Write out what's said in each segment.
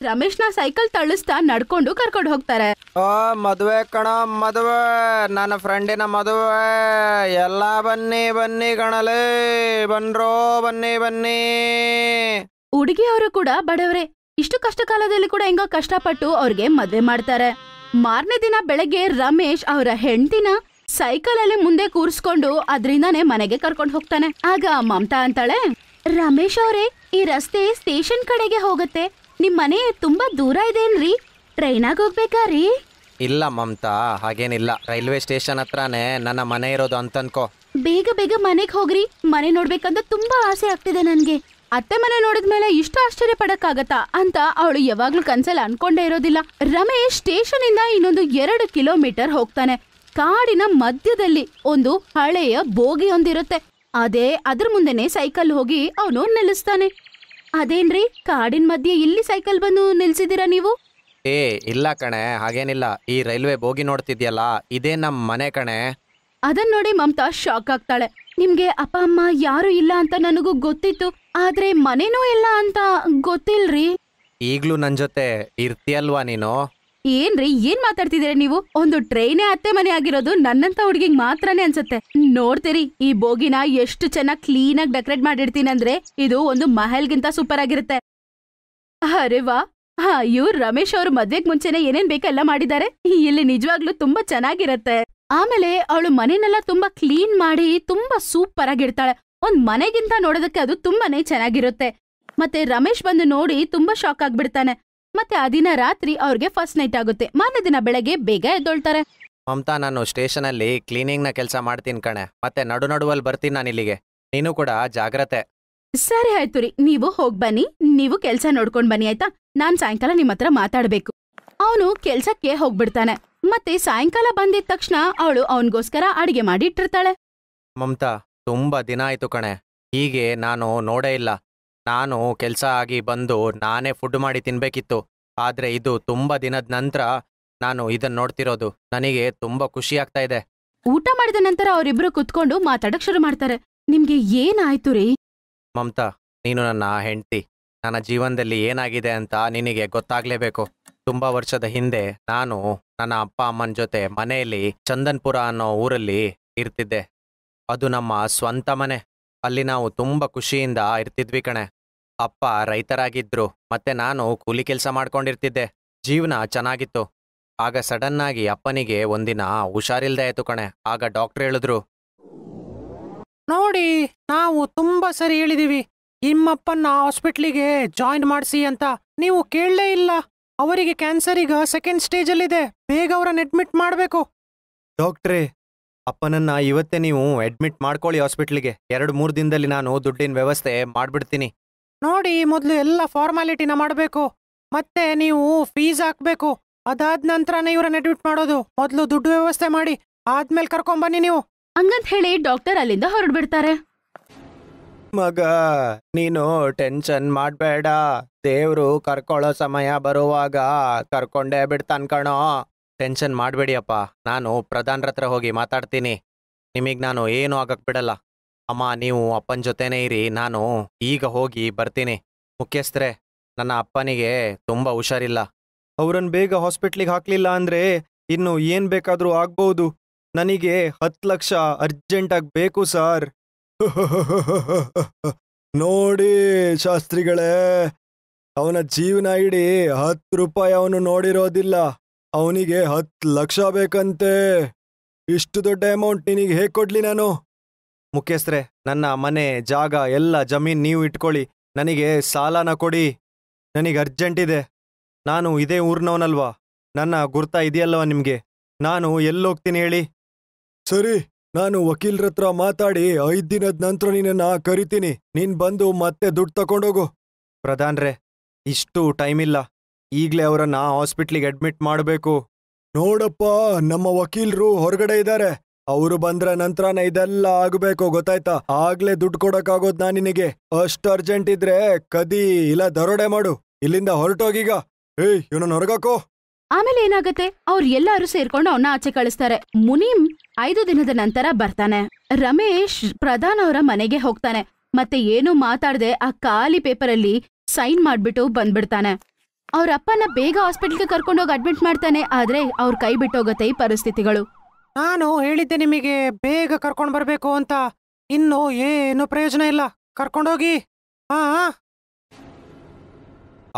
ರಮೇಶ್ನ cycle ತಳ್ಳಿಸ್ತಾ ನಡ್ಕೊಂಡು ಕರ್ಕೊಂಡು ಹೋಗ್ತಾರೆ. ಮದುವೆ ಕಣ, ಮದುವೆ, ನನ್ನ ಫ್ರೆಂಡಿನ ಮದುವೆ. ಎಲ್ಲ ಬನ್ನಿ ಬನ್ನಿ ಕಣಲೇ, ಬನ್ರೋ, ಬನ್ನಿ ಬನ್ನಿ. ಹುಡುಗಿಯವರು ಕೂಡ ಬಡವರೇ. ಇಷ್ಟು ಕಷ್ಟ ಕಾಲದಲ್ಲಿ ಕೂಡ ಹೆಂಗೋ ಕಷ್ಟಪಟ್ಟು ಅವ್ರಿಗೆ ಮದ್ವೆ ಮಾಡ್ತಾರೆ. ಮಾರನೇ ದಿನ ಬೆಳಗ್ಗೆ ರಮೇಶ್ ಅವರ ಹೆಂಡತಿನ ಸೈಕಲ್ ಅಲ್ಲಿ ಮುಂದೆ ಕೂರ್ಸ್ಕೊಂಡು ಅದ್ರಿಂದಾನೇ ಮನೆಗೆ ಕರ್ಕೊಂಡು ಹೋಗ್ತಾನೆ. ಆಗ ಮಮತಾ ಅಂತಾಳೆ, ರಮೇಶ್ ಅವರೇ, ಈ ರಸ್ತೆ ಸ್ಟೇಷನ್ ಕಡೆಗೆ ಹೋಗುತ್ತೆ. ನಿಮ್ ಮನೆ ತುಂಬಾ ದೂರ ಇದೇನ್ರಿ? ಟ್ರೈನಾಗ ಹೋಗ್ಬೇಕಾರಿ? ಇಲ್ಲ ಮಮತಾ, ಹಾಗೇನಿಲ್ಲ. ರೈಲ್ವೆ ಸ್ಟೇಷನ್ ಹತ್ರನೇ ನನ್ನ ಮನೆ ಇರೋದು ಅಂತ ಅನ್ಕೋ. ಬೇಗ ಬೇಗ ಮನೆಗ್ ಹೋಗ್ರಿ. ಮನೆ ನೋಡ್ಬೇಕಂತ ತುಂಬಾ ಆಸೆ ಆಗ್ತಿದೆ ನನ್ಗೆ. ಅತ್ತೆ ಮನೆ ನೋಡಿದ್ಮೇಲೆ ಇಷ್ಟು ಆಶ್ಚರ್ಯ ಪಡಕ್ಕಾಗತ್ತಾ ಅಂತ ಅವಳು ಯಾವಾಗ್ಲೂ ಕನ್ಸಲ್ಲಿ ಅನ್ಕೊಂಡೇ ಇರೋದಿಲ್ಲ. ರಮೇಶ್ ಸ್ಟೇಷನ್ ಇಂದ ಇನ್ನೊಂದು 2 ಕಿಲೋಮೀಟರ್ ಹೋಗ್ತಾನೆ. ಕಾಡಿನ ಮಧ್ಯದಲ್ಲಿ ಒಂದು ಹಳೆಯ ಬೋಗಿ ಒಂದಿರುತ್ತೆ. ಅದ್ರ ಮುಂದೆನೆ ಸೈಕಲ್ ಹೋಗಿ ಅವನು ನಿಲ್ಲಿಸ್ತಾನೆ. ಅದೇನ್ರಿ, ಕಾಡಿನ ಮಧ್ಯೆ ಇಲ್ಲಿ ಸೈಕಲ್ ಬಂದು ನಿಲ್ಸಿದೀರಾ ನೀವು? ಇಲ್ಲ ಕಣೆ, ಹಾಗೇನಿಲ್ಲ. ಈ ರೈಲ್ವೆ ಬೋಗಿ ನೋಡ್ತಿದ್ಯಲ್ಲ, ಇದೇ ನಮ್ ಮನೆ ಕಣೆ. ಅದನ್ ನೋಡಿ ಮಮತಾ ಶಾಕ್ ಆಗ್ತಾಳೆ. ನಿಮ್ಗೆ ಅಪ್ಪ ಅಮ್ಮ ಯಾರು ಇಲ್ಲ ಅಂತ ನನಗೂ ಗೊತ್ತಿತ್ತು, ಆದ್ರೆ ಮನೇನೂ ಇಲ್ಲ ಅಂತ ಗೊತ್ತಿಲ್ರಿ. ಈಗ್ಲೂ ನನ್ ಜೊತೆ ಇರ್ತೀಯಲ್ವಾ ನೀನು? ಏನ್ರಿ, ಏನ್ ಮಾತಾಡ್ತಿದ್ದೀರ ನೀವು? ಒಂದು ಟ್ರೈನೇ ಅತ್ತೆ ಮನೆ ಆಗಿರೋದು ನನ್ನಂತ ಹುಡುಗಿಗ್ ಮಾತ್ರನೇ ಅನ್ಸುತ್ತೆ. ನೋಡ್ತೀರಿ, ಈ ಬೋಗಿನ ಎಷ್ಟು ಚೆನ್ನಾಗಿ ಕ್ಲೀನ್ ಆಗಿ ಡೆಕೋರೇಟ್ ಮಾಡಿರ್ತೀನಿ ಅಂದ್ರೆ ಇದು ಒಂದು ಮಹಲ್ಗಿಂತ ಸೂಪರ್ ಆಗಿರುತ್ತೆ. ಅರೆ ವಾ, ಇವ್ರು ರಮೇಶ್ ಅವ್ರ ಮದ್ವೆಗ್ ಮುಂಚೆನೆ ಏನೇನ್ ಬೇಕೆಲ್ಲ ಮಾಡಿದ್ದಾರೆ. ಇಲ್ಲಿ ನಿಜವಾಗ್ಲೂ ತುಂಬಾ ಚೆನ್ನಾಗಿರತ್ತೆ. ಆಮೇಲೆ ಅವಳು ಮನೆನೆಲ್ಲ ತುಂಬಾ ಕ್ಲೀನ್ ಮಾಡಿ ತುಂಬಾ ಸೂಪರ್ ಆಗಿರ್ತಾಳೆ. ಒಂದ್ ಮನೆಗಿಂತ ನೋಡೋದಕ್ಕೆ ಅದು ತುಂಬಾನೇ ಚೆನ್ನಾಗಿರುತ್ತೆ. ಮತ್ತೆ ರಮೇಶ್ ಬಂದು ನೋಡಿ ತುಂಬಾ ಶಾಕ್ ಆಗ್ಬಿಡ್ತಾನೆ. ಮತ್ತೆ ಆ ದಿನ ರಾತ್ರಿ ಅವ್ರಿಗೆ ಫಸ್ಟ್ ನೈಟ್ ಆಗುತ್ತೆ. ಮಾರನೇ ದಿನ ಬೆಳಗ್ಗೆ ಬೇಗ ಎದ್ದೊಳ್ತಾರೆ. ಮಮತಾ, ನಾನು ಸ್ಟೇಷನ್ ಅಲ್ಲಿ ಕ್ಲೀನಿಂಗ್ ನ ಕೆಲಸ ಮಾಡ್ತೀನಿ ಕಣೆ. ಮತ್ತೆ ನಡುವಲ್ಲಿ ಬರ್ತೀನಿ ನಾನು ಇಲ್ಲಿಗೆ. ನೀನು ಕೂಡ ಜಾಗ್ರತೆ. ಸರಿ ಆಯ್ತು ರೀ, ನೀವು ಹೋಗ್ ಬನ್ನಿ. ನೀವು ಕೆಲ್ಸ ನೋಡ್ಕೊಂಡ್ ಬನ್ನಿ, ಆಯ್ತಾ? ನಾನ್ ಸಾಯಂಕಾಲ ನಿಮ್ ಹತ್ರ ಮಾತಾಡ್ಬೇಕು. ಅವನು ಕೆಲ್ಸಕ್ಕೆ ಹೋಗ್ಬಿಡ್ತಾನೆ. ಮತ್ತೆ ಸಾಯಂಕಾಲ ಬಂದಿದ ತಕ್ಷಣ ಅವಳು ಅವನ್ಗೋಸ್ಕರ ಅಡಿಗೆ ಮಾಡಿ ಇಟ್ಟಿರ್ತಾಳೆ. ಮಮತಾ, ತುಂಬಾ ದಿನ ಆಯ್ತು ಕಣೆ, ಹೀಗೆ ನಾನು ನೋಡೇ ಇಲ್ಲ. ನಾನು ಕೆಲ್ಸ ಆಗಿ ಬಂದು ನಾನೇ ಫುಡ್ ಮಾಡಿ ತಿನ್ಬೇಕಿತ್ತು. ಆದ್ರೆ ಇದು ತುಂಬಾ ದಿನದ ನಂತರ ನಾನು ಇದನ್ನ ನೋಡ್ತಿರೋದು. ನನಗೆ ತುಂಬಾ ಖುಷಿ ಆಗ್ತಾ ಇದೆ. ಊಟ ಮಾಡಿದ ನಂತರ ಅವರಿಬ್ರು ಕುತ್ಕೊಂಡು ಮಾತಾಡಕ್ ಶುರು ಮಾಡ್ತಾರೆ. ನಿಮ್ಗೆ ಏನಾಯ್ತು ರೀ? ಮಮತಾ, ನೀನು ನನ್ನ ಹೆಂಡತಿ. ನನ್ನ ಜೀವನದಲ್ಲಿ ಏನಾಗಿದೆ ಅಂತ ನಿನಗೆ ಗೊತ್ತಾಗ್ಲೇಬೇಕು. ತುಂಬಾ ವರ್ಷದ ಹಿಂದೆ ನಾನು ನನ್ನ ಅಪ್ಪ ಅಮ್ಮನ ಜೊತೆ ಮನೆಯಲ್ಲಿ ಚಂದನ್ಪುರ ಅನ್ನೋ ಊರಲ್ಲಿ ಇರ್ತಿದ್ದೆ. ಅದು ನಮ್ಮ ಸ್ವಂತ ಮನೆ. ಅಲ್ಲಿ ನಾವು ತುಂಬಾ ಖುಷಿಯಿಂದ ಇರ್ತಿದ್ವಿ ಕಣೆ. ಅಪ್ಪ ರೈತರಾಗಿದ್ರು, ಮತ್ತೆ ನಾನು ಕೂಲಿ ಕೆಲಸ ಮಾಡ್ಕೊಂಡಿರ್ತಿದ್ದೆ. ಜೀವನ ಚೆನ್ನಾಗಿತ್ತು. ಆಗ ಸಡನ್ ಆಗಿ ಅಪ್ಪನಿಗೆ ಒಂದಿನ ಹುಷಾರಿಲ್ದೆ ಆಯ್ತು ಕಣೆ. ಆಗ ಡಾಕ್ಟರ್ ಹೇಳಿದ್ರು, ನೋಡಿ, ನಾವು ತುಂಬಾ ಸರಿ ಹೇಳಿದೀವಿ ನಿಮ್ಮಪ್ಪನ್ನ ಹಾಸ್ಪಿಟ್ಲಿಗೆ ಜಾಯಿನ್ ಮಾಡಿಸಿ ಅಂತ. ನೀವು ಕೇಳಲೇ ಇಲ್ಲ. ಅವರಿಗೆ ಕ್ಯಾನ್ಸರ್ ಈಗ 2nd ಸ್ಟೇಜಲ್ಲಿದೆ. ಬೇಗ ಅವರನ್ನ ಅಡ್ಮಿಟ್ ಮಾಡಬೇಕು. ಡಾಕ್ಟ್ರೇ, ಅಪ್ಪನನ್ನ ಇವತ್ತೇ ನೀವು ಅಡ್ಮಿಟ್ ಮಾಡ್ಕೊಳ್ಳಿ ಹಾಸ್ಪಿಟ್ಲಿಗೆ. 2-3 ದಿನದಲ್ಲಿ ನಾನು ದುಡ್ಡಿನ ವ್ಯವಸ್ಥೆ ಮಾಡ್ಬಿಡ್ತೀನಿ. ನೋಡಿ, ಮೊದಲು ಎಲ್ಲ ಫಾರ್ಮಾಲಿಟಿನ ಮಾಡಬೇಕು. ಮತ್ತೆ ನೀವು ಫೀಸ್ ಹಾಕ್ಬೇಕು. ಅದಾದ ನಂತರನೇ ಇವ್ರನ್ನ ಅಡ್ಮಿಟ್ ಮಾಡೋದು. ಮೊದಲು ದುಡ್ಡು ವ್ಯವಸ್ಥೆ ಮಾಡಿ, ಆದ್ಮೇಲೆ ಕರ್ಕೊಂಬನ್ನಿ ನೀವು. ಹಂಗಂತ ಹೇಳಿ ಡಾಕ್ಟರ್ ಅಲ್ಲಿಂದ ಹೊರಡ್ಬಿಡ್ತಾರೆ. ಮಗ, ನೀನು ಟೆನ್ಷನ್ ಮಾಡ್ಬೇಡ. ದೇವ್ರು ಕರ್ಕೊಳ್ಳೋ ಸಮಯ ಬರುವಾಗ ಕರ್ಕೊಂಡೇ ಬಿಡ್ತಾನ್ ಕಣೋ. ಟೆನ್ಷನ್ ಮಾಡ್ಬೇಡಿಯಪ್ಪ. ನಾನು ಪ್ರಧಾನ್ರ ಹತ್ರ ಹೋಗಿ ಮಾತಾಡ್ತೀನಿ. ನಿಮಗ್ ನಾನು ಏನು ಆಗಕ್ ಬಿಡಲ್ಲ. ಅಮ್ಮ, ನೀವು ಅಪ್ಪನ ಜೊತೆನೇ ಇರಿ. ನಾನು ಈಗ ಹೋಗಿ ಬರ್ತೀನಿ. ಮುಖ್ಯಸ್ಥರೇ, ನನ್ನ ಅಪ್ಪನಿಗೆ ತುಂಬಾ ಹುಷಾರಿಲ್ಲ. ಅವ್ರನ್ನ ಬೇಗ ಹಾಸ್ಪಿಟ್ಲಿಗೆ ಹಾಕ್ಲಿಲ್ಲ ಅಂದ್ರೆ ಇನ್ನು ಏನ್ ಬೇಕಾದ್ರೂ ಆಗ್ಬಹುದು. ನನಗೆ 10 ಲಕ್ಷ ಅರ್ಜೆಂಟಾಗಿ ಬೇಕು ಸರ್. ನೋಡಿ ಶಾಸ್ತ್ರಿಗಳೇ, ಅವನ ಜೀವನ ಇಡೀ 10 ರೂಪಾಯಿ ಅವನು ನೋಡಿರೋದಿಲ್ಲ. ಅವನಿಗೆ 10 ಲಕ್ಷ ಬೇಕಂತೆ. ಇಷ್ಟು ದೊಡ್ಡ ಅಮೌಂಟ್ ನಿನಗೆ ಹೇಗೆ ಕೊಡ್ಲಿ ನಾನು? ಮುಖ್ಯಸ್ಥರೇ, ನನ್ನ ಮನೆ ಜಾಗ ಎಲ್ಲ ಜಮೀನ್ ನೀವು ಇಟ್ಕೊಳ್ಳಿ. ನನಗೆ ಸಾಲನ ಕೊಡಿ. ನನಗೆ ಅರ್ಜೆಂಟ್ ಇದೆ. ನಾನು ಇದೇ ಊರ್ನವನಲ್ವಾ? ನನ್ನ ಗುರ್ತ ಇದೆಯಲ್ವ ನಿಮ್ಗೆ? ನಾನು ಎಲ್ಲೋಗ್ತೀನಿ ಹೇಳಿ? ಸರಿ, ನಾನು ವಕೀಲ್ರ ಹತ್ರ ಮಾತಾಡಿ 5 ದಿನದ ನಂತರ ನಿನ್ನ ಕರಿತೀನಿ. ನೀನ್ ಬಂದು ಮತ್ತೆ ದುಡ್ಡು ತಗೊಂಡೋಗು. ಪ್ರಧಾನ್ರೆ, ಇಷ್ಟು ಟೈಮ್ ಇಲ್ಲ. ಈಗ್ಲೇ ಅವರನ್ನ ಹಾಸ್ಪಿಟ್ಲಿಗೆ ಅಡ್ಮಿಟ್ ಮಾಡಬೇಕು. ನೋಡಪ್ಪ, ನಮ್ಮ ವಕೀಲರು ಹೊರಗಡೆ ಇದ್ದಾರೆ. ಅವರು ಬಂದ್ರ ನಂತರನೇ ಇದೆಲ್ಲ ಆಗ್ಬೇಕು, ಗೊತ್ತಾಯ್ತಾ? ಆಗ್ಲೇ ದುಡ್ಡು ಕೊಡಕ್ಕಾಗೋದ್ ನಾ ನಿನಗೆ. ಅಷ್ಟು ಅರ್ಜೆಂಟ್ ಇದ್ರೆ ಕದಿ ಇಲ್ಲ ದರೋಡೆ ಮಾಡು. ಇಲ್ಲಿಂದ ಹೊರಟೋಗೀಗ. ಇವನನ್ನ ಹೊರಗಾಕೋ. ಆಮೇಲೆ ಏನಾಗತ್ತೆ, ಅವ್ರು ಎಲ್ಲಾರು ಸೇರ್ಕೊಂಡು ಅವನ್ನ ಆಚೆ ಕಳಿಸ್ತಾರೆ. ಮುನೀಮ್ 5 ದಿನದ ನಂತರ ಬರ್ತಾನೆ. ರಮೇಶ್ ಪ್ರಧಾನ್ ಅವರ ಮನೆಗೆ ಹೋಗ್ತಾನೆ. ಮತ್ತೆ ಏನು ಮಾತಾಡದೆ ಆ ಖಾಲಿ ಪೇಪರ್ ಅಲ್ಲಿ ಸೈನ್ ಮಾಡ್ಬಿಟ್ಟು ಬಂದ್ಬಿಡ್ತಾನೆ. ಅವ್ರ ಅಪ್ಪನ ಬೇಗ ಹಾಸ್ಪಿಟಲ್ಗೆ ಕರ್ಕೊಂಡೋಗಿ ಅಡ್ಮಿಟ್ ಮಾಡ್ತಾನೆ. ಆದ್ರೆ ಅವ್ರ ಕೈ ಬಿಟ್ಟೋಗತ್ತೆ ಈ ಪರಿಸ್ಥಿತಿಗಳು. ನಾನು ಹೇಳಿದ್ದೆ ನಿಮಗೆ ಬೇಗ ಕರ್ಕೊಂಡ್ ಬರ್ಬೇಕು ಅಂತ. ಇನ್ನು ಏನು ಪ್ರಯೋಜನ ಇಲ್ಲ, ಕರ್ಕೊಂಡೋಗಿ. ಹಾ.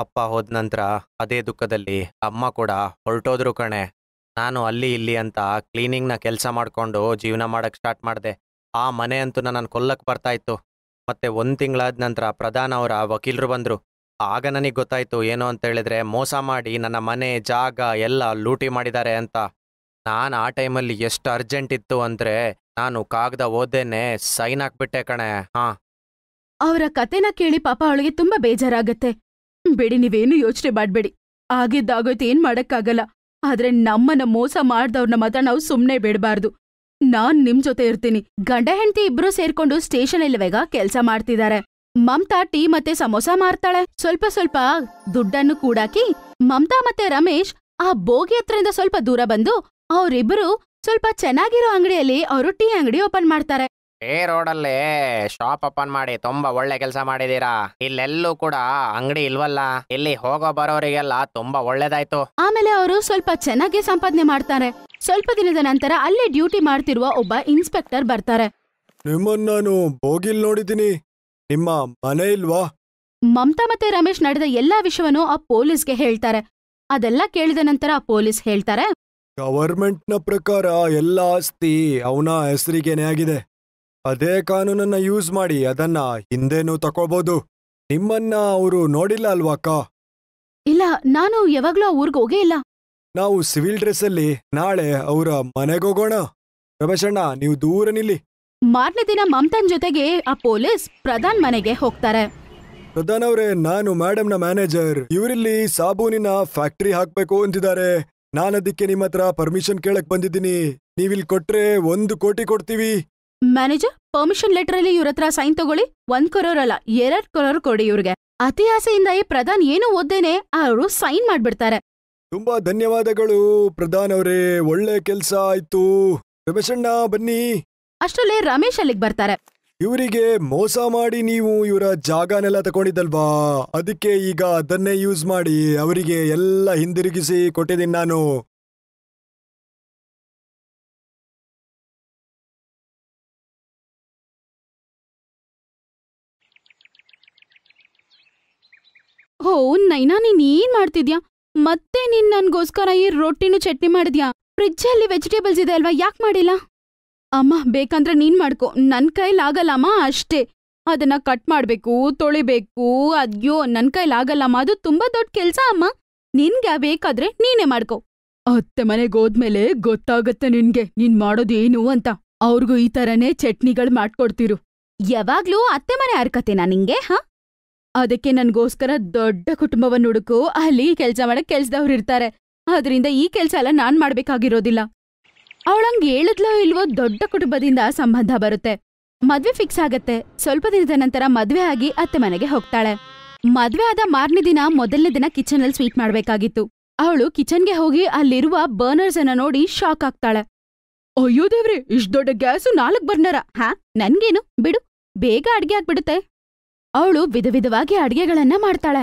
ಅಪ್ಪ ಹೋದ ನಂತರ ಅದೇ ದುಃಖದಲ್ಲಿ ಅಮ್ಮ ಕೂಡ ಹೊರಟೋದ್ರು ಕಣೆ. ನಾನು ಅಲ್ಲಿ ಇಲ್ಲಿ ಅಂತ ಕ್ಲೀನಿಂಗ್ನ ಕೆಲಸ ಮಾಡ್ಕೊಂಡು ಜೀವನ ಮಾಡಕ್ ಸ್ಟಾರ್ಟ್ ಮಾಡಿದೆ. ಆ ಮನೆ ಅಂತೂ ನನ್ನನ್ನು ಕೊಲ್ಲಕ್ ಬರ್ತಾ ಇತ್ತು. ಮತ್ತೆ 1 ತಿಂಗಳಾದ ನಂತರ ಪ್ರಧಾನ್ ಅವರ ವಕೀಲರು ಬಂದ್ರು. ಆಗ ನನಗೆ ಗೊತ್ತಾಯ್ತು ಏನು ಅಂತ ಹೇಳಿದ್ರೆ ಮೋಸ ಮಾಡಿ ನನ್ನ ಮನೆ ಜಾಗ ಎಲ್ಲ ಲೂಟಿ ಮಾಡಿದ್ದಾರೆ ಅಂತ. ನಾನು ಆ ಟೈಮಲ್ಲಿ ಎಷ್ಟು ಅರ್ಜೆಂಟ್ ಇತ್ತು ಅಂದ್ರೆ ನಾನು ಕಾಗದ ಓದ್ದೇನೆ ಸೈನ್ ಹಾಕ್ಬಿಟ್ಟೆ ಕಣೆ. ಹಾ. ಅವರ ಕತೆನ ಕೇಳಿ ಪಾಪ ಅವಳಿಗೆ ತುಂಬಾ ಬೇಜಾರಾಗತ್ತೆ. ಬಿಡಿ, ನೀವೇನು ಯೋಚನೆ ಮಾಡ್ಬೇಡಿ. ಆಗಿದ್ದಾಗೋಯ್ತು, ಏನ್ ಮಾಡಕ್ಕಾಗಲ್ಲ. ಆದ್ರೆ ನಮ್ಮನ್ನ ಮೋಸ ಮಾಡ್ದವ್ರನ್ನ ಮಾತ್ರ ನಾವು ಸುಮ್ನೆ ಬಿಡಬಾರ್ದು. ನಾನ್ ನಿಮ್ ಜೊತೆ ಇರ್ತೀನಿ. ಗಂಡ ಹೆಂಡತಿ ಇಬ್ರು ಸೇರ್ಕೊಂಡು ಸ್ಟೇಷನ್ ಇಲ್ವೇಗ ಕೆಲ್ಸ ಮಾಡ್ತಿದ್ದಾರೆ. ಮಮತಾ ಟೀ ಮತ್ತೆ ಸಮೋಸ ಮಾರ್ತಾಳೆ. ಸ್ವಲ್ಪ ಸ್ವಲ್ಪ ದುಡ್ಡನ್ನು ಕೂಡಾಕಿ ಮಮತಾ ಮತ್ತೆ ರಮೇಶ್ ಆ ಬೋಗಿ ಹತ್ರದಿಂದ ಸ್ವಲ್ಪ ದೂರ ಬಂದು ಅವ್ರಿಬ್ರು ಸ್ವಲ್ಪ ಚೆನ್ನಾಗಿರೋ ಅಂಗಡಿಯಲ್ಲಿ ಅವರು ಟೀ ಅಂಗಡಿ ಓಪನ್ ಮಾಡ್ತಾರೆ. ರೋಡಲ್ಲಿ ಶಾಪ್ ಓಪನ್ ಮಾಡಿ ತುಂಬಾ ಒಳ್ಳೆ ಕೆಲಸ ಮಾಡಿದೀರಾ. ಇಲ್ಲೆಲ್ಲೂ ಕೂಡ ಅಂಗಡಿ ಇಲ್ವಲ್ಲ. ಇಲ್ಲಿ ಹೋಗೋ ಬರೋರಿಗೆಲ್ಲ ತುಂಬಾ ಒಳ್ಳೇದಾಯ್ತು. ಆಮೇಲೆ ಅವರು ಸ್ವಲ್ಪ ಚೆನ್ನಾಗಿ ಸಂಪಾದನೆ ಮಾಡ್ತಾರೆ. ಸ್ವಲ್ಪ ದಿನದ ನಂತರ ಅಲ್ಲೇ ಡ್ಯೂಟಿ ಮಾಡ್ತಿರುವ ಒಬ್ಬ ಇನ್ಸ್ಪೆಕ್ಟರ್ ಬರ್ತಾರೆ. ನಿಮ್ಮನ್ನ ನಾನು ಬೋಗಿಲ್ ನೋಡಿದ್ದೀನಿ, ನಿಮ್ಮ ಮನೆ ಇಲ್ವಾ? ಮಮತಾ ಮತ್ತೆ ರಮೇಶ್ ನಡೆದ ಎಲ್ಲಾ ವಿಷಯವನ್ನು ಆ ಪೊಲೀಸ್ಗೆ ಹೇಳ್ತಾರೆ. ಅದೆಲ್ಲ ಕೇಳಿದ ನಂತರ ಆ ಪೊಲೀಸ್ ಹೇಳ್ತಾರೆ, ಗವರ್ಮೆಂಟ್ನ ಪ್ರಕಾರ ಎಲ್ಲ ಆಸ್ತಿ ಅವನ ಹೆಸರಿಗೇನೆ ಆಗಿದೆ. ಅದೇ ಕಾನೂನನ್ನ ಯೂಸ್ ಮಾಡಿ ಅದನ್ನ ಹಿಂದೆನೂ ತಕೋಬಹುದು. ನಿಮ್ಮನ್ನ ಅವರು ನೋಡಿಲ್ಲ ಅಲ್ವಾ ಅಕ್ಕ? ಇಲ್ಲ, ನಾನು ಯಾವಾಗ್ಲೂ ಆ ಊರ್ಗ್ ಹೋಗೇ ಇಲ್ಲ. ನಾವು ಸಿವಿಲ್ ಡ್ರೆಸ್ ಅಲ್ಲಿ ನಾಳೆ ಅವರ ಮನೆಗೋಗೋಣ. ರಮೇಶಣ್ಣ, ನೀವು ದೂರ ನಿಲ್ಲಿ. ಮಾರನೇ ದಿನ ಮಮತಾನ್ ಜೊತೆಗೆ ಆ ಪೊಲೀಸ್ ಪ್ರಧಾನ್ ಮನೆಗೆ ಹೋಗ್ತಾರೆ. ಪ್ರಧಾನ್ ಅವ್ರೆ, ನಾನು ಮೇಡಮ್ನ ಮ್ಯಾನೇಜರ್. ಇವರಿಲ್ಲಿ ಸಾಬೂನಿನ ಫ್ಯಾಕ್ಟ್ರಿ ಹಾಕ್ಬೇಕು ಅಂತಿದ್ದಾರೆ. ನಾನದಕ್ಕೆ ನಿಮ್ಮ ಹತ್ರ ಪರ್ಮಿಷನ್ ಕೇಳಕ್ ಬಂದಿದ್ದೀನಿ. ನೀವಿಲ್ ಕೊಟ್ರೆ 1 ಕೋಟಿ ಕೊಡ್ತೀವಿ. ಮ್ಯಾನೇಜರ್, ಪರ್ಮಿಷನ್ ಲೆಟರ್ ಅಲ್ಲಿ ಇವ್ರ ಹತ್ರ ಸೈನ್ ತಗೊಳ್ಳಿ. 1 crore ಅಲ್ಲ, 2 crore ಕೊಡಿ ಇವ್ರಿಗೆ. ಅತಿ ಆಸೆಯಿಂದ ಈ ಪ್ರಧಾನ್ ಏನು ಓದ್ದೇನೆ ಅವರು ಸೈನ್ ಮಾಡ್ಬಿಡ್ತಾರೆ. ತುಂಬಾ ಧನ್ಯವಾದಗಳು ಪ್ರಧಾನ್ ಅವರೇ, ಒಳ್ಳೆ ಕೆಲ್ಸ ಆಯ್ತು. ರಮೇಶಣ್ಣ ಬನ್ನಿ. ಅಷ್ಟರಲ್ಲೇ ರಮೇಶ್ ಅಲ್ಲಿಗೆ ಬರ್ತಾರೆ. ಇವರಿಗೆ ಮೋಸ ಮಾಡಿ ನೀವು ಇವರ ಜಾಗನೆಲ್ಲ ತಗೊಂಡಿದ್ದಲ್ವಾ, ಅದಕ್ಕೆ ಈಗ ಅದನ್ನೇ ಯೂಸ್ ಮಾಡಿ ಅವರಿಗೆ ಎಲ್ಲ ಹಿಂದಿರುಗಿಸಿ ಕೊಟ್ಟಿದ್ದೀನಿ ನಾನು. ಓ ನೈನಾ, ನೀನ್ ಏನ್ ಮಾಡ್ತಿದ್ಯಾ? ಮತ್ತೆ ನೀನ್ ನನ್ಗೋಸ್ಕರ ಈ ರೊಟ್ಟಿನೂ ಚಟ್ನಿ ಮಾಡಿದ್ಯಾ? ಫ್ರಿಜ್ಜಲ್ಲಿ ವೆಜಿಟೇಬಲ್ಸ್ ಇದೆ ಅಲ್ವಾ, ಯಾಕೆ ಮಾಡಿಲ್ಲ? ಅಮ್ಮ, ಬೇಕಂದ್ರೆ ನೀನ್ ಮಾಡ್ಕೊ, ನನ್ ಕೈಲಾಗಲ್ಲಮ್ಮ. ಅಷ್ಟೇ, ಅದನ್ನ ಕಟ್ ಮಾಡ್ಬೇಕು, ತೊಳಿಬೇಕು. ಅದ್ಯೋ, ನನ್ ಕೈಲಾಗಲ್ಲಮ್ಮ, ಅದು ತುಂಬಾ ದೊಡ್ಡ ಕೆಲ್ಸ ಅಮ್ಮ. ನಿನ್ಗೆ ಬೇಕಾದ್ರೆ ನೀನೇ ಮಾಡ್ಕೊ. ಅತ್ತೆ ಮನೆಗೋದ್ಮೇಲೆ ಗೊತ್ತಾಗತ್ತೆ ನಿನ್ಗೆ ನೀನ್ ಮಾಡೋದೇನು ಅಂತ. ಅವ್ರಿಗೂ ಈ ತರನೇ ಚಟ್ನಿಗಳು ಮಾಡ್ಕೊಡ್ತಿರು. ಯಾವಾಗ್ಲೂ ಅತ್ತೆ ಮನೆ ಅರ್ಕತೆನಾ ನಿಂಗೆ? ಹಾ, ಅದಕ್ಕೆ ನನ್ಗೋಸ್ಕರ ದೊಡ್ಡ ಕುಟುಂಬವನ್ನ ಹುಡುಕು. ಅಲ್ಲಿ ಕೆಲ್ಸ ಮಾಡಕ್ ಕೆಲ್ಸದವ್ರು ಇರ್ತಾರೆ. ಅದರಿಂದ ಈ ಕೆಲ್ಸ ಎಲ್ಲ ನಾನ್ ಮಾಡ್ಬೇಕಾಗಿರೋದಿಲ್ಲ. ಅವಳಂಗ್ ಹೇಳಿದ್ಲೋ ಇಲ್ವೋ, ದೊಡ್ಡ ಕುಟುಂಬದಿಂದ ಸಂಬಂಧ ಬರುತ್ತೆ. ಮದ್ವೆ ಫಿಕ್ಸ್ ಆಗತ್ತೆ. ಸ್ವಲ್ಪ ದಿನದ ನಂತರ ಮದ್ವೆ ಆಗಿ ಅತ್ತೆ ಮನೆಗೆ ಹೋಗ್ತಾಳೆ. ಮದ್ವೆ ಆದ ಮಾರನೇ ದಿನ, ಮೊದಲನೇ ದಿನ ಕಿಚನ್ ಅಲ್ಲಿ ಸ್ವೀಟ್ ಮಾಡ್ಬೇಕಾಗಿತ್ತು. ಅವಳು ಕಿಚನ್ಗೆ ಹೋಗಿ ಅಲ್ಲಿರುವ ಬರ್ನರ್ಸ್ ಅನ್ನ ನೋಡಿ ಶಾಕ್ ಆಗ್ತಾಳೆ. ಅಯ್ಯೋ ದೇವ್ರೆ, ಇಷ್ಟ್ ದೊಡ್ಡ ಗ್ಯಾಸು 4 ಬರ್ನರ? ಹಾ, ನನ್ಗೇನು ಬಿಡು, ಬೇಗ ಅಡ್ಗೆ ಆಗ್ಬಿಡುತ್ತೆ. ಅವಳು ವಿಧ ವಿಧವಾಗಿ ಅಡ್ಗೆಗಳನ್ನ ಮಾಡ್ತಾಳೆ.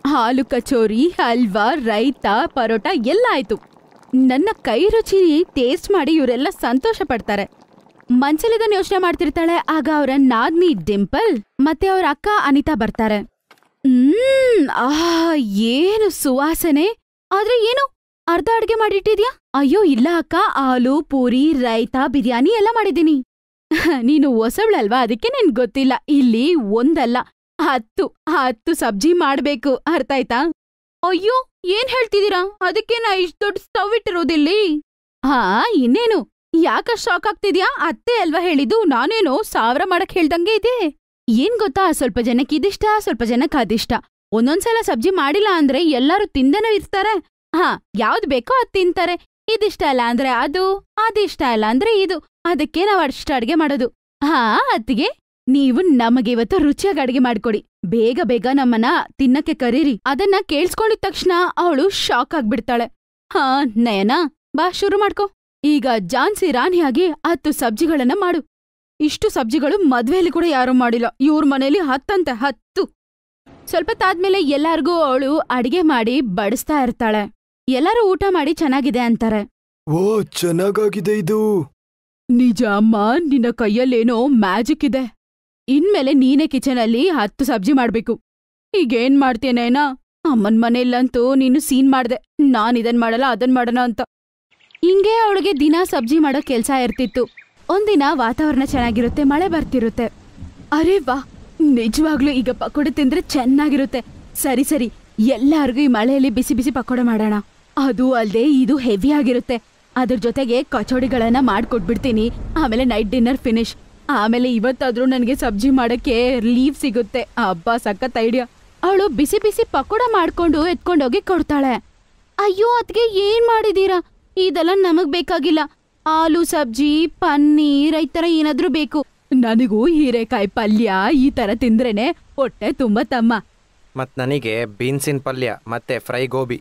ಹಾಲು ಕಚೋರಿ, ಹಲ್ವಾ, ರೈತ, ಪರೋಟ ಎಲ್ಲ ಆಯ್ತು. ನನ್ನ ಕೈ ರುಚಿ ಟೇಸ್ಟ್ ಮಾಡಿ ಇವರೆಲ್ಲ ಸಂತೋಷ ಪಡ್ತಾರೆ. ಮನ್ಸಲ್ಲಿದನ್ನ ಯೋಚನೆ ಮಾಡ್ತಿರ್ತಾಳೆ. ಆಗ ಅವರ ನಾದ್ನಿ ಡಿಂಪಲ್ ಮತ್ತೆ ಅವ್ರ ಅಕ್ಕ ಅನಿತಾ ಬರ್ತಾರೆ. ಏನು ಸುವಾಸನೆ! ಆದ್ರೆ ಏನು ಅರ್ಧ ಅಡ್ಗೆ ಮಾಡಿಟ್ಟಿದ್ಯಾ? ಅಯ್ಯೋ ಇಲ್ಲ ಅಕ್ಕ, ಹಾಲು, ಪೂರಿ, ರೈತ, ಬಿರಿಯಾನಿ ಎಲ್ಲ ಮಾಡಿದ್ದೀನಿ. ನೀನು ಹೊಸಬ್ಳಲ್ವಾ, ಅದಕ್ಕೆ ನಿನ್ ಗೊತ್ತಿಲ್ಲ. ಇಲ್ಲಿ 1 ಅಲ್ಲ 10 ಸಬ್ಜಿ ಮಾಡ್ಬೇಕು, ಅರ್ಥ ಆಯ್ತಾ? ಅಯ್ಯೋ, ಏನ್ ಹೇಳ್ತಿದೀರಾ? ಅದಕ್ಕೆ ನಾ ಇಷ್ಟ್ ದೊಡ್ಡ ಸ್ಟವ್ ಇಟ್ಟಿರೋದಿಲ್ಲಿ. ಹಾ, ಇನ್ನೇನು, ಯಾಕಷ್ಟ್ ಶಾಕ್ ಆಗ್ತಿದ್ಯಾ? ಅತ್ತೆ ಅಲ್ವಾ ಹೇಳಿದ್ದು, ನಾನೇನೋ 1000 ಮಾಡಕ್ ಹೇಳ್ದಂಗೆ ಇದೆ. ಏನ್ ಗೊತ್ತಾ, ಸ್ವಲ್ಪ ಜನಕ್ಕೆ ಇದಿಷ್ಟ, ಸ್ವಲ್ಪ ಜನಕ್ಕೆ ಅದಿಷ್ಟ. ಒಂದೊಂದ್ಸಲ ಸಬ್ಜಿ ಮಾಡಿಲ್ಲ ಅಂದ್ರೆ ಎಲ್ಲಾರು ತಿಂದನೂ ಇರ್ತಾರೆ. ಹಾ, ಯಾವ್ದು ಬೇಕೋ ಅದ್ ತಿಂತಾರೆ. ಇದಿಷ್ಟ ಇಲ್ಲ ಅಂದ್ರೆ ಅದು, ಅದಿಷ್ಟ ಇಲ್ಲ ಅಂದ್ರೆ ಇದು. ಅದಕ್ಕೆ ನಾವ್ ಅಷ್ಟು ಅಡ್ಗೆ ಮಾಡೋದು. ಹಾ ಅತ್ತಿಗೆ, ನೀವು ನಮಗೆ ಇವತ್ತು ರುಚಿಯಾಗಿ ಅಡ್ಗೆ ಮಾಡ್ಕೊಡಿ. ಬೇಗ ಬೇಗ ನಮ್ಮನ್ನ ತಿನ್ನಕ್ಕೆ ಕರೀರಿ. ಅದನ್ನ ಕೇಳಿಸ್ಕೊಂಡಿದ ತಕ್ಷಣ ಅವಳು ಶಾಕ್ ಆಗ್ಬಿಡ್ತಾಳೆ. ಹಾ ನಯನ, ಬಾ ಶುರು ಮಾಡ್ಕೊ. ಈಗ ಜಾನ್ಸಿ ರಾಣಿಯಾಗಿ 10 ಸಬ್ಜಿಗಳನ್ನ ಮಾಡು. ಇಷ್ಟು ಸಬ್ಜಿಗಳು ಮದ್ವೆಯಲ್ಲಿ ಕೂಡ ಯಾರೂ ಮಾಡಿಲ್ಲ. ಇವ್ರ ಮನೇಲಿ 10 ಅಂತೆ 10. ಸ್ವಲ್ಪ ತಾದ್ಮೇಲೆ ಎಲ್ಲಾರ್ಗೂ ಅವಳು ಅಡಿಗೆ ಮಾಡಿ ಬಡಿಸ್ತಾ ಇರ್ತಾಳೆ. ಎಲ್ಲರೂ ಊಟ ಮಾಡಿ ಚೆನ್ನಾಗಿದೆ ಅಂತಾರೆ. ಓ ಚೆನ್ನಾಗಾಗಿದೆ ಇದು. ನಿಜ ಅಮ್ಮ, ನಿನ್ನ ಕೈಯಲ್ಲೇನೋ ಮ್ಯಾಜಿಕ್ ಇದೆ. ಇನ್ಮೇಲೆ ನೀನೇ ಕಿಚನಲ್ಲಿ 10 ಸಬ್ಜಿ ಮಾಡ್ಬೇಕು. ಈಗೇನ್ ಮಾಡ್ತೇನೇನಾ? ಅಮ್ಮನ್ ಮನೆಯಲ್ಲಂತೂ ನೀನು ಸೀನ್ ಮಾಡ್ದೆ, ನಾನ್ ಇದನ್ ಮಾಡಲ್ಲ ಅದನ್ ಮಾಡೋಣ ಅಂತ. ಹಿಂಗೆ ಅವಳಿಗೆ ದಿನ ಸಬ್ಜಿ ಮಾಡೋ ಕೆಲ್ಸ ಇರ್ತಿತ್ತು. ಒಂದಿನ ವಾತಾವರಣ ಚೆನ್ನಾಗಿರುತ್ತೆ, ಮಳೆ ಬರ್ತಿರುತ್ತೆ. ಅರೆ ವಾ, ನಿಜವಾಗ್ಲೂ ಈಗ ಪಕೋಡೆ ತಿಂದ್ರೆ ಚೆನ್ನಾಗಿರುತ್ತೆ. ಸರಿ ಸರಿ, ಎಲ್ಲಾರ್ಗೂ ಈ ಮಳೆಯಲ್ಲಿ ಬಿಸಿ ಬಿಸಿ ಪಕೋಡೆ ಮಾಡೋಣ. ಅದು ಅಲ್ದೆ ಇದು ಹೆವಿ ಆಗಿರುತ್ತೆ. ಅದ್ರ ಜೊತೆಗೆ ಕಚೋಡಿಗಳನ್ನ ಮಾಡ್ಕೊಟ್ಬಿಡ್ತೀನಿ. ಆಮೇಲೆ ನೈಟ್ ಡಿನ್ನರ್ ಫಿನಿಶ್. ಆಮೇಲೆ ಇವತ್ತಾದ್ರೂ ನನಗೆ ಸಬ್ಜಿ ಮಾಡಕ್ಕೆ ಲೀವ್ ಸಿಗುತ್ತೆ. ಅಬ್ಬಾ, ಸಖತ್ ಐಡಿಯಾ. ಅವಳು ಬಿಸಿ ಬಿಸಿ ಪಕೋಡ ಮಾಡ್ಕೊಂಡು ಎತ್ಕೊಂಡೋಗಿ ಕೊಡ್ತಾಳೆ. ಅಯ್ಯೋ ಅದ್ಗೆ ಏನ್ ಮಾಡಿದೀರಾ? ಇದೆಲ್ಲ ನಮಗ್ ಬೇಕಾಗಿಲ್ಲ. ಆಲೂ ಸಬ್ಜಿ, ಪನ್ನೀರ್ ಈ ತರ ಏನಾದ್ರೂ ಬೇಕು. ನನಗೂ ಹೀರೆಕಾಯಿ ಪಲ್ಯ ಈ ತರ ತಿಂದ್ರೇನೆ ಹೊಟ್ಟೆ ತುಂಬಾ ತಮ್ಮ. ಮತ್ ನನಗೆ ಬೀನ್ಸಿನ ಪಲ್ಯ ಮತ್ತೆ ಫ್ರೈ ಗೋಬಿ.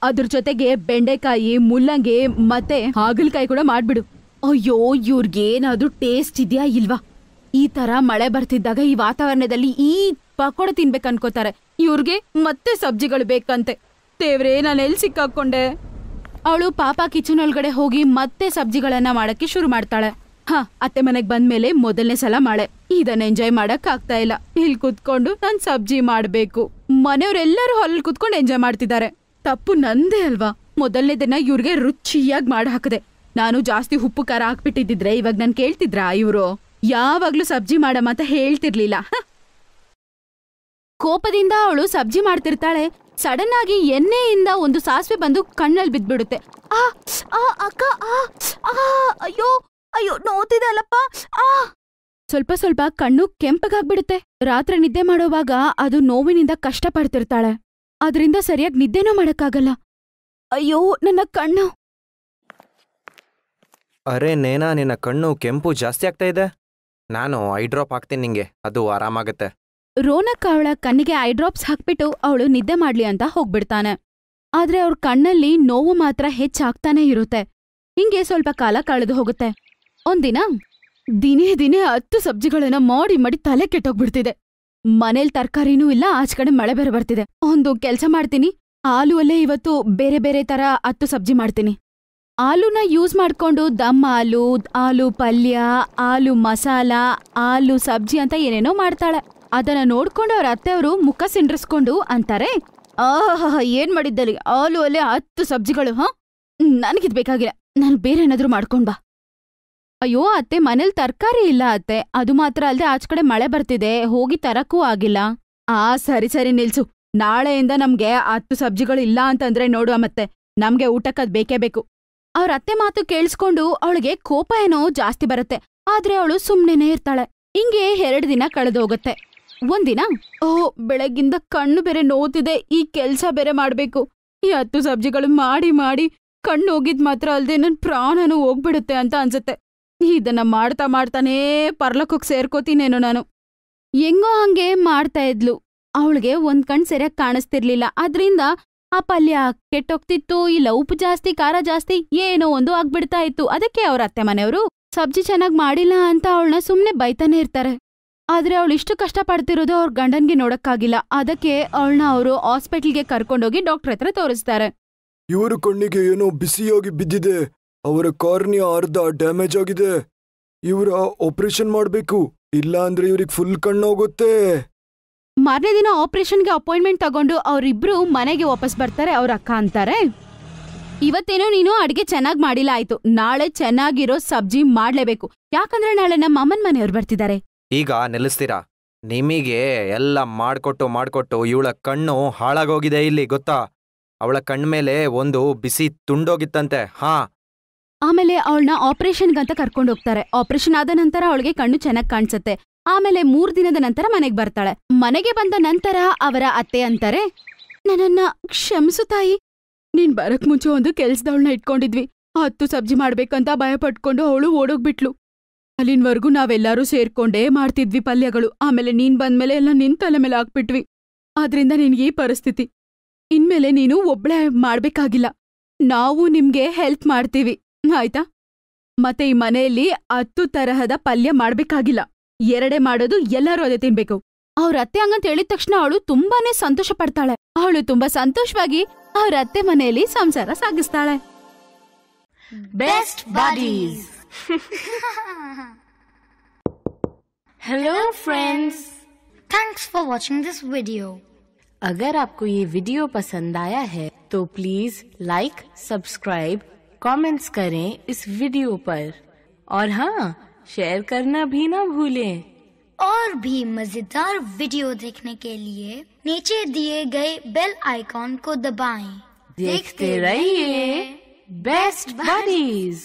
ಅದ್ರ ಜೊತೆಗೆ ಬೆಂಡೆಕಾಯಿ, ಮುಲ್ಲಂಗಿ ಮತ್ತೆ ಹಾಗಲಕಾಯಿ ಕೂಡ ಮಾಡ್ಬಿಡು. ಅಯ್ಯೋ, ಇವ್ರಿಗೇನಾದ್ರೂ ಟೇಸ್ಟ್ ಇದೆಯಾ ಇಲ್ವಾ? ಈ ತರ ಮಳೆ ಬರ್ತಿದ್ದಾಗ ಈ ವಾತಾವರಣದಲ್ಲಿ ಈ ಪಕೋಡ ತಿನ್ಬೇಕು ಅನ್ಕೋತಾರೆ. ಇವ್ರಿಗೆ ಮತ್ತೆ ಸಬ್ಜಿಗಳು ಬೇಕಂತೆ. ದೇವ್ರೇ, ನಾನು ಎಲ್ಲಿ ಸಿಕ್ಕಾಕೊಂಡೆ? ಅವಳು ಪಾಪ ಕಿಚನ್ ಒಳಗಡೆ ಹೋಗಿ ಮತ್ತೆ ಸಬ್ಜಿಗಳನ್ನ ಮಾಡಕ್ಕೆ ಶುರು ಮಾಡ್ತಾಳೆ. ಅತ್ತೆ ಮನೆಗ್ ಬಂದ್ಮೇಲೆ ಮೊದಲನೇ ಸಲ ಮಳೆ. ಇದನ್ನ ಎಂಜಾಯ್ ಮಾಡಕ್ ಆಗ್ತಾ ಇಲ್ಲ. ಇಲ್ಲಿ ಕುತ್ಕೊಂಡು ನಾನ್ ಸಬ್ಜಿ ಮಾಡ್ಬೇಕು. ಮನೆಯವ್ರೆಲ್ಲರೂ ಹೊಲಲ್ಲಿ ಕುತ್ಕೊಂಡು ಎಂಜಾಯ್ ಮಾಡ್ತಿದ್ದಾರೆ. ತಪ್ಪು ನಂದೇ ಅಲ್ವಾ? ಮೊದಲನೇ ದಿನ ಇವ್ರಿಗೆ ರುಚಿಯಾಗಿ ಮಾಡಿ ಹಾಕದೆ. ನಾನು ಜಾಸ್ತಿ ಉಪ್ಪು ಖಾರ ಹಾಕ್ಬಿಟ್ಟಿದ್ರೆ ಇವಾಗ ನನ್ ಕೇಳ್ತಿದ್ರಾ? ಇವ್ರು ಯಾವಾಗ್ಲೂ ಸಬ್ಜಿ ಮಾಡಮ್ಮ ಅಂತ ಹೇಳ್ತಿರ್ಲಿಲ್ಲ. ಕೋಪದಿಂದ ಅವಳು ಸಬ್ಜಿ ಮಾಡ್ತಿರ್ತಾಳೆ. ಸಡನ್ ಆಗಿ ಎಣ್ಣೆಯಿಂದ ಒಂದು ಸಾಸಿವೆ ಬಂದು ಕಣ್ಣಲ್ಲಿ ಬಿದ್ಬಿಡುತ್ತೆ. ಅಕ್ಕ, ಅಯ್ಯೋ ಅಯ್ಯೋ, ನೋತಿದೆ ಅಲ್ಲಪ್ಪ. ಸ್ವಲ್ಪ ಸ್ವಲ್ಪ ಕಣ್ಣು ಕೆಂಪಗಾಗ್ಬಿಡುತ್ತೆ. ರಾತ್ರಿ ನಿದ್ದೆ ಮಾಡೋವಾಗ ಅದು ನೋವಿನಿಂದ ಕಷ್ಟ ಪಡ್ತಿರ್ತಾಳೆ. ಅದರಿಂದ ಸರಿಯಾಗಿ ನಿದ್ದೆನೂ ಮಾಡಕ್ಕಾಗಲ್ಲ. ಅಯ್ಯೋ, ನನ್ನ ಕಣ್ಣು. ಅರೆ ನೇನಾ, ನಿನ್ನ ಕಣ್ಣು ಕೆಂಪು ಜಾಸ್ತಿ ಆಗ್ತಾ ಇದೆ. ನಾನು ಐ ಡ್ರಾಪ್ ಹಾಕ್ತೀನಿ ನಿಂಗೆ, ಅದು ಆರಾಮಾಗತ್ತೆ. ರೋನಕ್ ಅವಳ ಕಣ್ಣಿಗೆ ಐ ಡ್ರಾಪ್ಸ್ ಹಾಕ್ಬಿಟ್ಟು ಅವಳು ನಿದ್ದೆ ಮಾಡ್ಲಿ ಅಂತ ಹೋಗ್ಬಿಡ್ತಾನೆ. ಆದ್ರೆ ಅವ್ರ ಕಣ್ಣಲ್ಲಿ ನೋವು ಮಾತ್ರ ಹೆಚ್ಚಾಗ್ತಾನೆ ಇರುತ್ತೆ. ಹಿಂಗೆ ಸ್ವಲ್ಪ ಕಾಲ ಕಳೆದು ಹೋಗುತ್ತೆ. ಒಂದಿನ ದಿನೇ ದಿನೇ 10 ಸಬ್ಜಿಗಳನ್ನ ಮಾಡಿ ತಲೆ ಕೆಟ್ಟೋಗ್ಬಿಡ್ತಿದೆ. ಮನೇಲಿ ತರಕಾರಿನೂ ಇಲ್ಲ, ಆಚ ಕಡೆ ಮಳೆ ಬೇರೆ ಬರ್ತಿದೆ. ಒಂದು ಕೆಲ್ಸ ಮಾಡ್ತೀನಿ, ಆಲೂ ಅಲ್ಲೇ ಇವತ್ತು ಬೇರೆ ಬೇರೆ ತರ 10 ಸಬ್ಜಿ ಮಾಡ್ತೀನಿ. ಆಲೂನ ಯೂಸ್ ಮಾಡ್ಕೊಂಡು ದಮ್ ಆಲೂ, ಆಲೂ ಪಲ್ಯ, ಆಲೂ ಮಸಾಲ, ಆಲೂ ಸಬ್ಜಿ ಅಂತ ಏನೇನೋ ಮಾಡ್ತಾಳೆ. ಅದನ್ನ ನೋಡ್ಕೊಂಡು ಅವ್ರ ಅತ್ತೆಯವರು ಮುಖ ಸಿಂಡ್ರಿಸ್ಕೊಂಡು ಅಂತಾರೆ, ಏನ್ ಮಾಡಿದ್ದಲ್ಲಿ? ಆಲೂ ಅಲ್ಲೇ 10 ಸಬ್ಜಿಗಳು. ನನಗಿದ್ ಬೇಕಾಗಿಲ್ಲ, ನಾನು ಬೇರೆ ಏನಾದ್ರೂ ಮಾಡ್ಕೊಂಡ್ ಬಾ. ಅಯ್ಯೋ ಅತ್ತೆ, ಮನೇಲಿ ತರಕಾರಿ ಇಲ್ಲ ಅತ್ತೆ. ಅದು ಮಾತ್ರ ಅಲ್ದೆ ಆಚ ಕಡೆ ಮಳೆ ಬರ್ತಿದೆ, ಹೋಗಿ ತರಕ್ಕೂ ಆಗಿಲ್ಲ. ಸರಿ ಸರಿ ನಿಲ್ಸು. ನಾಳೆಯಿಂದ ನಮ್ಗೆ 10 ಸಬ್ಜಿಗಳು ಇಲ್ಲ ಅಂತಂದ್ರೆ ನೋಡುವ, ಮತ್ತೆ ನಮ್ಗೆ ಊಟಕ್ಕದ್ ಬೇಕೇ ಬೇಕು. ಅವ್ರ ಅತ್ತೆ ಮಾತು ಕೇಳಿಸ್ಕೊಂಡು ಅವಳಿಗೆ ಕೋಪ ಏನೋ ಜಾಸ್ತಿ ಬರುತ್ತೆ. ಆದ್ರೆ ಅವಳು ಸುಮ್ನೆನೇ ಇರ್ತಾಳೆ. ಹಿಂಗೆ 2 ದಿನ ಕಳೆದು ಹೋಗುತ್ತೆ. ಒಂದಿನ, ಬೆಳಗ್ಗಿಂದ ಕಣ್ಣು ಬೇರೆ ನೋತಿದೆ, ಈ ಕೆಲ್ಸ ಬೇರೆ ಮಾಡ್ಬೇಕು. ಈ 10 ಸಬ್ಜಿಗಳು ಮಾಡಿ ಮಾಡಿ ಕಣ್ಣು ಹೋಗಿದ್ ಮಾತ್ರ ಅಲ್ದೆ ನನ್ ಪ್ರಾಣನೂ ಹೋಗ್ಬಿಡುತ್ತೆ ಅಂತ ಅನ್ಸುತ್ತೆ. ಇದನ್ನ ಮಾಡ್ತಾ ಮಾಡ್ತಾನೇ ಪರ್ಲಕ್ಕೋಗ್ ಸೇರ್ಕೋತೀನೇನೋ ನಾನು. ಹೆಂಗೋ ಹಂಗೆ ಮಾಡ್ತಾ ಇದ್ಲು. ಅವಳಿಗೆ ಒಂದ್ ಕಣ್ ಸರಿಯಾಗಿ ಕಾಣಿಸ್ತಿರ್ಲಿಲ್ಲ. ಅದ್ರಿಂದ ಆ ಪಲ್ಯ ಕೆಟ್ಟೋಗ್ತಿತ್ತು, ಇಲ್ಲ ಉಪ್ಪು ಜಾಸ್ತಿ, ಖಾರ ಜಾಸ್ತಿ, ಏನೋ ಒಂದು ಆಗ್ಬಿಡ್ತಾ ಇತ್ತು. ಅದಕ್ಕೆ ಅವ್ರ ಅತ್ತೆ ಮನೆಯವರು ಸಬ್ಜಿ ಚೆನ್ನಾಗ್ ಮಾಡಿಲ್ಲ ಅಂತ ಅವಳನ್ನ ಸುಮ್ನೆ ಬೈತಾನೆ ಇರ್ತಾರೆ. ಆದ್ರೆ ಅವಳು ಇಷ್ಟು ಕಷ್ಟ ಪಡ್ತಿರೋದು ಅವ್ರ ಗಂಡನ್ಗೆ ನೋಡಕ್ಕಾಗಿಲ್ಲ. ಅದಕ್ಕೆ ಅವಳನ್ನ ಅವರು ಹಾಸ್ಪಿಟಲ್ಗೆ ಕರ್ಕೊಂಡೋಗಿ ಡಾಕ್ಟರ್ ಹತ್ರ ತೋರಿಸ್ತಾರೆ. ಇವರ ಕಣ್ಣಿಗೆ ಏನೋ ಬಿಸಿಯಾಗಿ ಬಿದ್ದಿದೆ. ಅವರ ಕಾರ್ನಿಯ ಅರ್ಧ ಡ್ಯಾಮೇಜ್ ಆಗಿದೆ. ಇವರ ಆಪರೇಷನ್ ಮಾಡ್ಬೇಕು, ಇಲ್ಲ ಅಂದ್ರೆ ಇವ್ರಿಗೆ ಫುಲ್ ಕಣ್ಣೋಗುತ್ತೆ. ಮಾರನೇ ದಿನ ಆಪರೇಷನ್ಗೆ ಅಪಾಯಿಂಟ್ಮೆಂಟ್ ತಗೊಂಡು ಅವರಿಬ್ರು ಮನೆಗೆ ವಾಪಸ್ ಬರ್ತಾರೆ. ಅವ್ರ ಅಕ್ಕ ಅಂತಾರೆ, ಇವತ್ತೇನೋ ನೀನು ಅಡ್ಗೆ ಚೆನ್ನಾಗ್ ಮಾಡಿಲ್ಲ ಆಯ್ತು, ನಾಳೆ ಚೆನ್ನಾಗಿರೋ ಸಬ್ಜಿ ಮಾಡ್ಲೇಬೇಕು. ಯಾಕಂದ್ರೆ ನಾಳೆ ನಮ್ಮ ಅಮ್ಮನ್ ಮನೆಯವ್ರು ಬರ್ತಿದ್ದಾರೆ. ಈಗ ನಿಲ್ಲಿಸ್ತೀರಾ? ನಿಮಗೆ ಎಲ್ಲ ಮಾಡ್ಕೊಟ್ಟು ಇವಳ ಕಣ್ಣು ಹಾಳಾಗೋಗಿದೆ ಇಲ್ಲಿ, ಗೊತ್ತಾ? ಅವಳ ಕಣ್ಮೇಲೆ ಒಂದು ಬಿಸಿ ತುಂಡೋಗಿತ್ತಂತೆ. ಆಮೇಲೆ ಅವಳನ್ನ ಆಪರೇಷನ್ಗಂತ ಕರ್ಕೊಂಡು ಹೋಗ್ತಾರೆ. ಆಪರೇಷನ್ ಆದ ನಂತರ ಅವಳಿಗೆ ಕಣ್ಣು ಚೆನ್ನಾಗ್ ಕಾಣಿಸುತ್ತೆ. ಆಮೇಲೆ 3 ದಿನದ ನಂತರ ಮನೆಗ್ ಬರ್ತಾಳೆ. ಮನೆಗೆ ಬಂದ ನಂತರ ಅವರ ಅತ್ತೆ ಅಂತಾರೆ, ನನ್ನನ್ನ ಕ್ಷಮಿಸು ತಾಯಿ, ನೀನ್ ಬರಕ್ ಮುಂಚೆ ಒಂದು ಕೆಲ್ಸದವಳನ್ನ ಇಟ್ಕೊಂಡಿದ್ವಿ. 10 ಸಬ್ಜಿ ಮಾಡ್ಬೇಕಂತ ಭಯ ಪಟ್ಕೊಂಡು ಅವಳು ಓಡೋಗ್ಬಿಟ್ಲು. ಅಲ್ಲಿನವರೆಗೂ ನಾವೆಲ್ಲರೂ ಸೇರ್ಕೊಂಡೇ ಮಾಡ್ತಿದ್ವಿ ಪಲ್ಯಗಳು. ಆಮೇಲೆ ನೀನ್ ಬಂದ್ಮೇಲೆ ಎಲ್ಲ ನಿನ್ ತಲೆ ಮೇಲೆ ಹಾಕ್ಬಿಟ್ವಿ. ಆದ್ರಿಂದ ನಿನ್ಗೆ ಈ ಪರಿಸ್ಥಿತಿ. ಇನ್ಮೇಲೆ ನೀನು ಒಬ್ಳೆ ಮಾಡ್ಬೇಕಾಗಿಲ್ಲ, ನಾವು ನಿಮ್ಗೆ ಹೆಲ್ಪ್ ಮಾಡ್ತೀವಿ, ಆಯ್ತಾ? ಮತ್ತೆ ಈ ಮನೆಯಲ್ಲಿ 10 ತರಹದ ಪಲ್ಯ ಮಾಡ್ಬೇಕಾಗಿಲ್ಲ, 2 ಮಾಡೋದು, ಎಲ್ಲರೂ ಅದೇ ತಿನ್ಬೇಕು. ಅವ್ರ ಅತ್ತೆ ಹಂಗಂತ ಹೇಳಿದ ತಕ್ಷಣ ಅವಳು ತುಂಬಾನೇ ಸಂತೋಷ ಪಡ್ತಾಳೆ. ಅವಳು ತುಂಬಾ ಸಂತೋಷವಾಗಿ ಅವ್ರ ಅತ್ತೆ ಮನೆಯಲ್ಲಿ ಸಂಸಾರ ಸಾಗಿಸ್ತಾಳೆ. Best buddies. Hello friends, thanks for watching this video. अगर आपको ये वीडियो पसंद आया है तो प्लीज लाइक, सब्सक्राइब, कमेंट्स करें इस वीडियो पर और हाँ, शेयर करना भी ना भूलें। और भी मजेदार वीडियो देखने के लिए नीचे दिए गए बेल आइकॉन को दबाएं। देखते रहिए बेस्ट बडीज।